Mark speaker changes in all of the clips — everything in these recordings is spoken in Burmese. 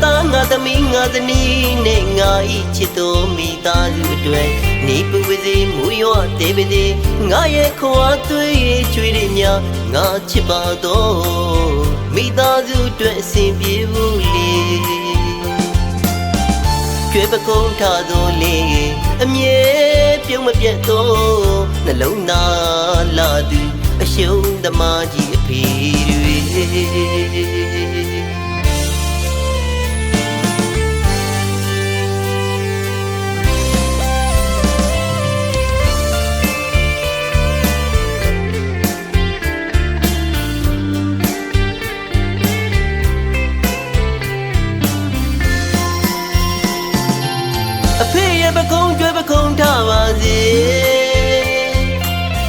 Speaker 1: သားငါသမီးငါဇနီးနဲ့ငါဤချစ်တော်မိသားစုအတွက်နေပူပါစေမူရွာတေးပါစေငါရဲ့ခွာသွေးချွေးတွေများငါချစ်ပါတော့မိသားစုအတွက်အစဉ်ပြေဘူးလေကျွဲပကုံးထားသောလေအမြဲပြုံးမပြတ်သောနှလုံးသားလာသူအရှုံးသမားကြီးအဖေတွေအဖေရဲ့ပကုံးကျွဲပကုံးထားပါစေ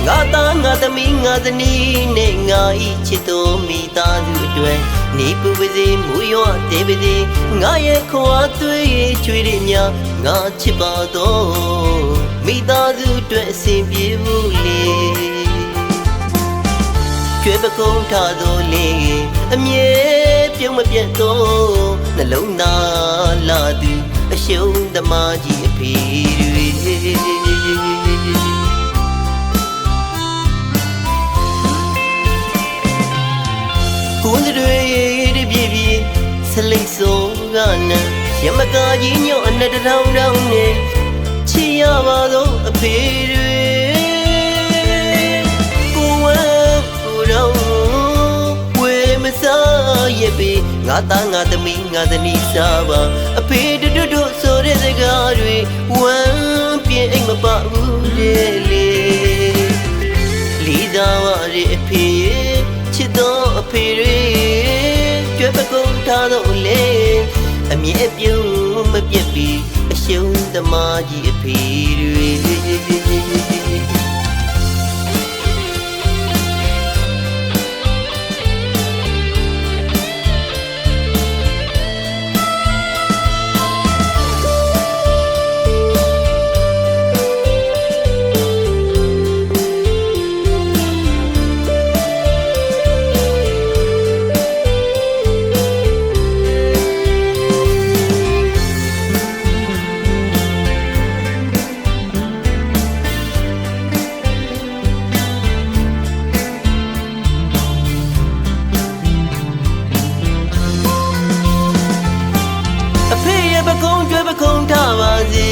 Speaker 1: ငါသားငါသမီးငါဇနီးနဲ့ငါဤချစ်တော်မိသားစုအတွက်နေပူပါစေမူရွာတေးပါစေငါရဲ့ခွာသွေးချွေးတွေများငါချစ်ပါတော့မိသားစုအတွက်အစဉ်ပြေဘူးလေကျွဲပကုံးထားသောလေအမြဲပြုံးမပြတ်သောနှလုံးသားလာသူအရှုံးသမားကြီးအဖေတွေကိုယ်တွေတပြည့်ပြည့်ဆလိတ်စိုးကနဲ့ရမကာကြီးညော့အနဲ့တောင်တောင်နဲ့ချီရပါတော့အဖေတွေကိုဝဲကိုတော့ဝဲမစားရပေငါသားငါသမီးငါဇနီးစားပါအဖေတို့ဆိုတဲ့စကားတွေဝမ်းပြင်းအိမ်မပါဘူးလေလီသားဝရဲ့အဖေချစ်တော်အဖေတွေကျွဲပကုံးထားတော့လေအမြဲပြုံးမပြတ်ပြီးအရှုံးသမားကြီးအဖေပကုံးကျွဲပကုံးထားပါစေ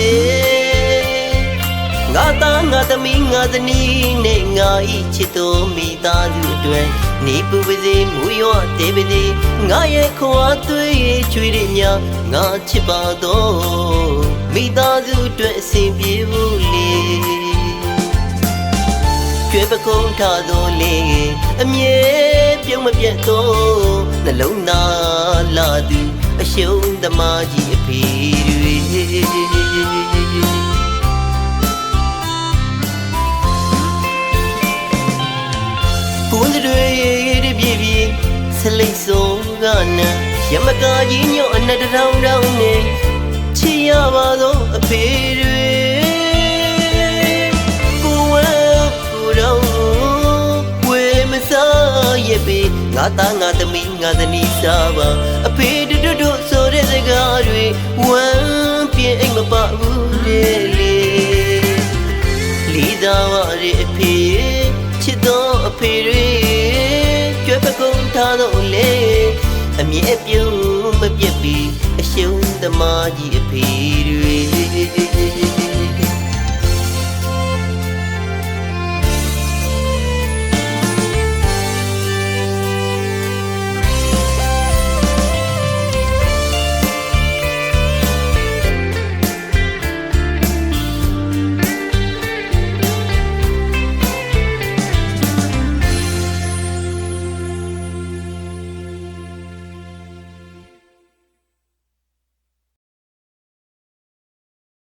Speaker 1: ငါသားငါသမီးငါဇနီးနဲ့ငါဤချစ်တော်မိသားစုအတွက်နေပူပါစေမူရွာတေးပါစေငါရဲ့ခွာသွေးချွေးတွေများငါချစ်ပါတော့မိသားစုအတွက်အစဉ်ပြေဘူးလေကျွဲပကုံးထားသောလေအမြဲပြုံးမပြတ်သောနှလုံးသားလာသူအရှုံးသမားကြီးအဖေတွေကိုယ်တွေတပြည့်ပြည့်ဆလိတ်စိုးကနဲ့ရမကာကြီးညော့အနဲ့တောင်တောင်နဲ့ချီရပါတော့အဖေတွေကိုဝဲကိုတော့ဝဲမစားရပေငါသားငါသမီးငါဇနီးစားပါအဖေတို့ဆိုတဲ့စကားတွေဝမ်းပြင်းအိမ်မပါဘူးလေလီသားဝရဲ့အဖေချစ်တော်အဖေတွေကျွဲပကုံးထားတော့လေအမြဲပြုံးမပြတ်ပြီးအရှုံးသမားကြီးအဖေတွေ